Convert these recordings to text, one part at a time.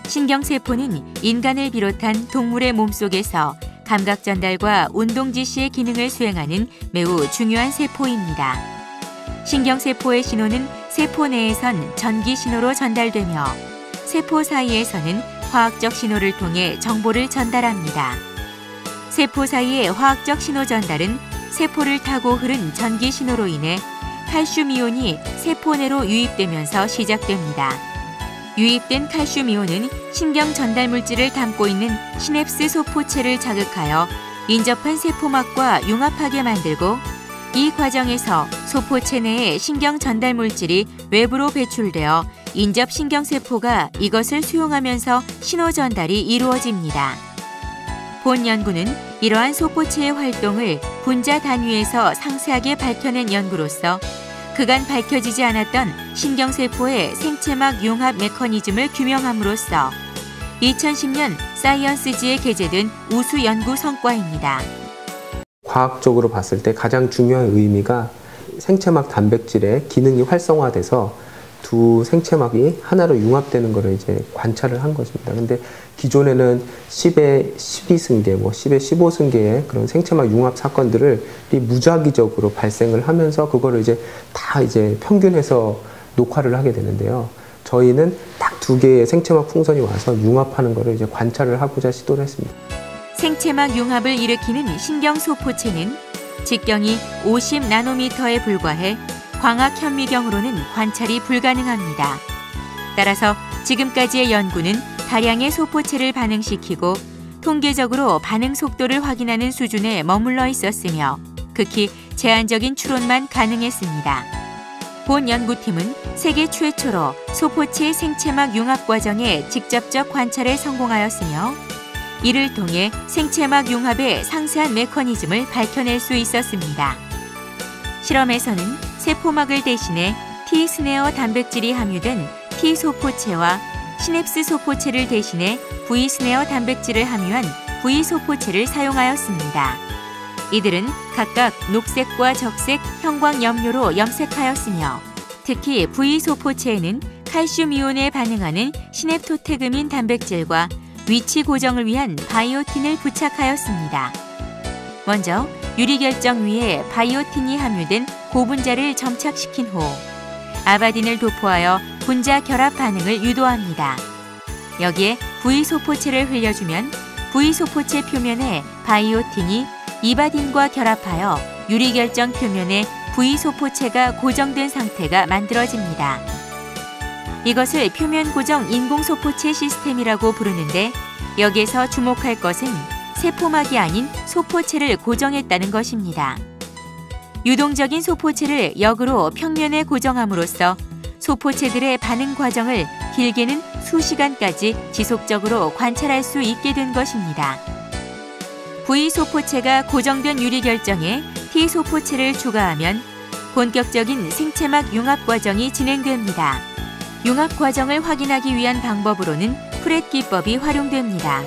신경세포는 인간을 비롯한 동물의 몸속에서 감각 전달과 운동 지시의 기능을 수행하는 매우 중요한 세포입니다. 신경세포의 신호는 세포 내에선 전기 신호로 전달되며 세포 사이에서는 화학적 신호를 통해 정보를 전달합니다. 세포 사이의 화학적 신호 전달은 세포를 타고 흐른 전기 신호로 인해 칼슘 이온이 세포 내로 유입되면서 시작됩니다. 유입된 칼슘 이온은 신경 전달 물질을 담고 있는 시냅스 소포체를 자극하여 인접한 세포막과 융합하게 만들고 이 과정에서 소포체 내의 신경 전달 물질이 외부로 배출되어 인접 신경세포가 이것을 수용하면서 신호 전달이 이루어집니다. 본 연구는 이러한 소포체의 활동을 분자 단위에서 상세하게 밝혀낸 연구로서 그간 밝혀지지 않았던 신경세포의 생체막 융합 메커니즘을 규명함으로써 2010년 사이언스지에 게재된 우수 연구 성과입니다. 과학적으로 봤을 때 가장 중요한 의미가 생체막 단백질의 기능이 활성화돼서 두 생체막이 하나로 융합되는 것을 이제 관찰을 한 것입니다. 근데 기존에는 10의 12승계, 10의 15승계의 그런 생체막 융합 사건들을 무작위적으로 발생을 하면서 그거를 이제 다 평균해서 녹화를 하게 되는데요. 저희는 딱 두 개의 생체막 풍선이 와서 융합하는 것을 이제 관찰을 하고자 시도를 했습니다. 생체막 융합을 일으키는 신경소포체는 직경이 50나노미터에 불과해 광학 현미경으로는 관찰이 불가능합니다. 따라서 지금까지의 연구는 다량의 소포체를 반응시키고 통계적으로 반응 속도를 확인하는 수준에 머물러 있었으며 극히 제한적인 추론만 가능했습니다. 본 연구팀은 세계 최초로 소포체 생체막 융합 과정의 직접적 관찰에 성공하였으며 이를 통해 생체막 융합의 상세한 메커니즘을 밝혀낼 수 있었습니다. 실험에서는 세포막을 대신해 T-스네어 단백질이 함유된 T소포체와 시냅스 소포체를 대신해 V-스네어 단백질을 함유한 V-소포체를 사용하였습니다. 이들은 각각 녹색과 적색 형광염료로 염색하였으며 특히 V-소포체에는 칼슘 이온에 반응하는 시냅토테그민 단백질과 위치 고정을 위한 바이오틴을 부착하였습니다. 먼저 유리결정 위에 바이오틴이 함유된 고분자를 점착시킨 후 아바딘을 도포하여 분자 결합 반응을 유도합니다. 여기에 V소포체를 흘려주면 V소포체 표면에 바이오틴이 이바딘과 결합하여 유리결정 표면에 V소포체가 고정된 상태가 만들어집니다. 이것을 표면 고정 인공소포체 시스템이라고 부르는데 여기에서 주목할 것은 세포막이 아닌 소포체를 고정했다는 것입니다. 유동적인 소포체를 역으로 평면에 고정함으로써 소포체들의 반응 과정을 길게는 수시간까지 지속적으로 관찰할 수 있게 된 것입니다. V소포체가 고정된 유리결정에 T소포체를 추가하면 본격적인 생체막 융합 과정이 진행됩니다. 융합 과정을 확인하기 위한 방법으로는 프렛 기법이 활용됩니다.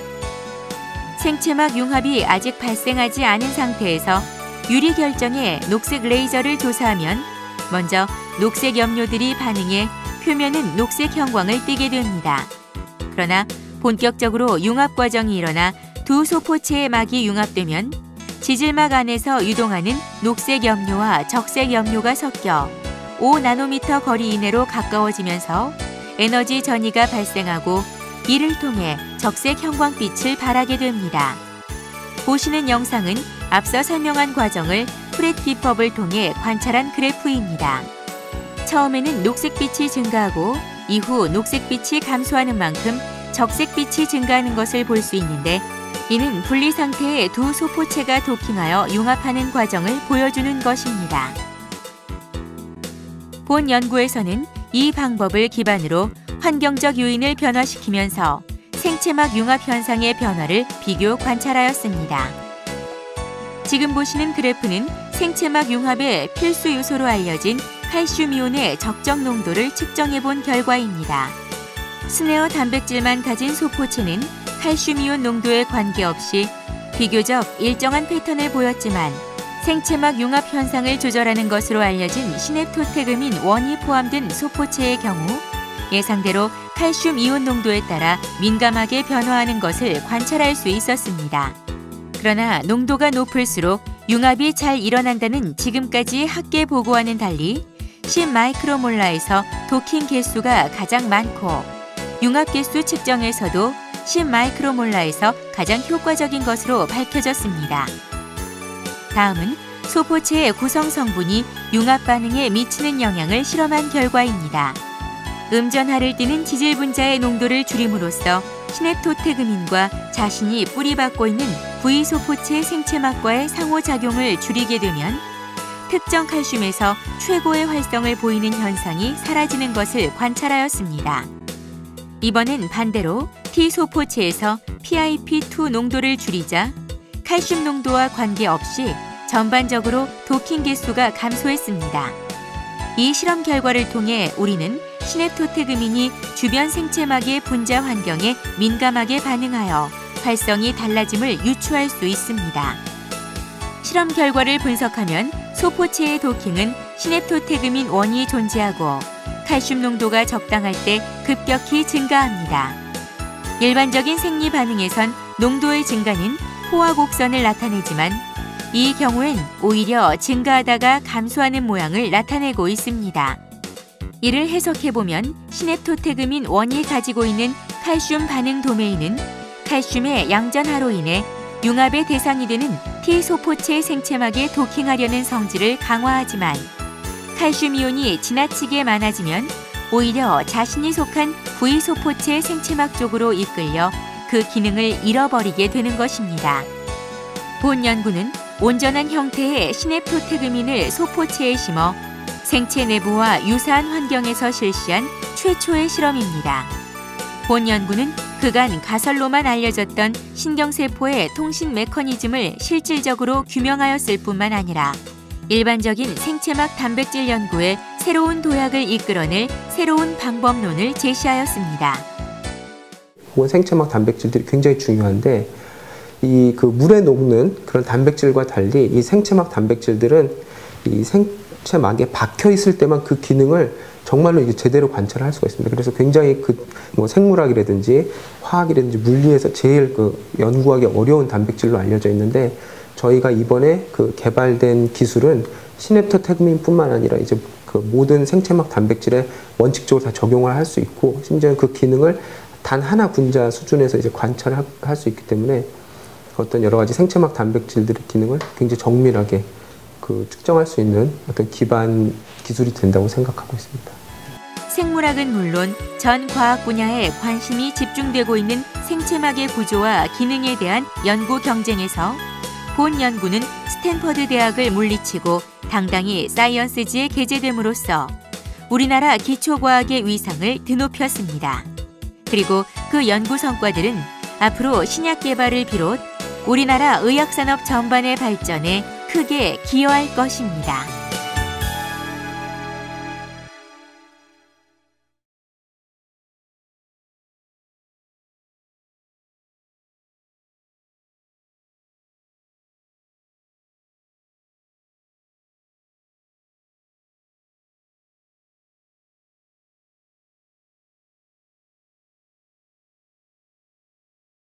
생체막 융합이 아직 발생하지 않은 상태에서 유리결정에 녹색 레이저를 조사하면 먼저 녹색 염료들이 반응해 표면은 녹색 형광을 띠게 됩니다. 그러나 본격적으로 융합 과정이 일어나 두 소포체의 막이 융합되면 지질막 안에서 유동하는 녹색 염료와 적색 염료가 섞여 5나노미터 거리 이내로 가까워지면서 에너지 전이가 발생하고 이를 통해 적색 형광빛을 발하게 됩니다. 보시는 영상은 앞서 설명한 과정을 프렛 기법을 통해 관찰한 그래프입니다. 처음에는 녹색빛이 증가하고 이후 녹색빛이 감소하는 만큼 적색빛이 증가하는 것을 볼 수 있는데 이는 분리 상태의 두 소포체가 도킹하여 융합하는 과정을 보여주는 것입니다. 본 연구에서는 이 방법을 기반으로 환경적 요인을 변화시키면서 생체막 융합 현상의 변화를 비교 관찰하였습니다. 지금 보시는 그래프는 생체막 융합의 필수 요소로 알려진 칼슘 이온의 적정 농도를 측정해 본 결과입니다. 스네어 단백질만 가진 소포체는 칼슘 이온 농도에 관계없이 비교적 일정한 패턴을 보였지만 생체막 융합 현상을 조절하는 것으로 알려진 시냅토테그민 1이 포함된 소포체의 경우 예상대로 칼슘 이온 농도에 따라 민감하게 변화하는 것을 관찰할 수 있었습니다. 그러나 농도가 높을수록 융합이 잘 일어난다는 지금까지의 학계 보고와는 달리 10마이크로몰라에서 도킹 개수가 가장 많고 융합 개수 측정에서도 10마이크로몰라에서 가장 효과적인 것으로 밝혀졌습니다. 다음은 소포체의 구성 성분이 융합 반응에 미치는 영향을 실험한 결과입니다. 음전하를 띠는 지질 분자의 농도를 줄임으로써 시냅토테그민과 자신이 뿌리박고 있는 V소포체 생체막과의 상호작용을 줄이게 되면 특정 칼슘에서 최고의 활성을 보이는 현상이 사라지는 것을 관찰하였습니다. 이번엔 반대로 T소포체에서 PIP2 농도를 줄이자 칼슘 농도와 관계없이 전반적으로 도킹 개수가 감소했습니다. 이 실험 결과를 통해 우리는 시냅토테그민이 주변 생체막의 분자 환경에 민감하게 반응하여 활성이 달라짐을 유추할 수 있습니다. 실험 결과를 분석하면 소포체의 도킹은 시냅토테그민 1이 존재하고 칼슘 농도가 적당할 때 급격히 증가합니다. 일반적인 생리 반응에선 농도의 증가는 포화 곡선을 나타내지만 이 경우엔 오히려 증가하다가 감소하는 모양을 나타내고 있습니다. 이를 해석해보면 시냅토테그민 1이 가지고 있는 칼슘 반응 도메인은 칼슘의 양전하로 인해 융합의 대상이 되는 T소포체 생체막에 도킹하려는 성질을 강화하지만 칼슘 이온이 지나치게 많아지면 오히려 자신이 속한 V소포체 생체막 쪽으로 이끌려 그 기능을 잃어버리게 되는 것입니다. 본 연구는 온전한 형태의 시냅토테그민을 소포체에 심어 생체 내부와 유사한 환경에서 실시한 최초의 실험입니다. 본 연구는 그간 가설로만 알려졌던 신경세포의 통신 메커니즘을 실질적으로 규명하였을 뿐만 아니라 일반적인 생체막 단백질 연구에 새로운 도약을 이끌어낼 새로운 방법론을 제시하였습니다. 생체막 단백질들이 굉장히 중요한데 이 물에 녹는 그런 단백질과 달리 이 생체막 단백질들은 이 생체막에 박혀 있을 때만 그 기능을 정말로 이게 제대로 관찰할 수가 있습니다. 그래서 굉장히 생물학이라든지 화학이라든지 물리에서 제일 연구하기 어려운 단백질로 알려져 있는데 저희가 이번에 개발된 기술은 시냅토테그민뿐만 아니라 이제 모든 생체막 단백질에 원칙적으로 다 적용을 할 수 있고 심지어 그 기능을 단 하나 분자 수준에서 이제 관찰할 수 있기 때문에 어떤 여러 가지 생체막 단백질들의 기능을 굉장히 정밀하게 측정할 수 있는 어떤 기반 기술이 된다고 생각하고 있습니다. 생물학은 물론 전 과학 분야에 관심이 집중되고 있는 생체막의 구조와 기능에 대한 연구 경쟁에서 본 연구는 스탠퍼드 대학을 물리치고 당당히 사이언스지에 게재됨으로써 우리나라 기초과학의 위상을 드높였습니다. 그리고 그 연구 성과들은 앞으로 신약 개발을 비롯 우리나라 의학산업 전반의 발전에 크게 기여할 것입니다.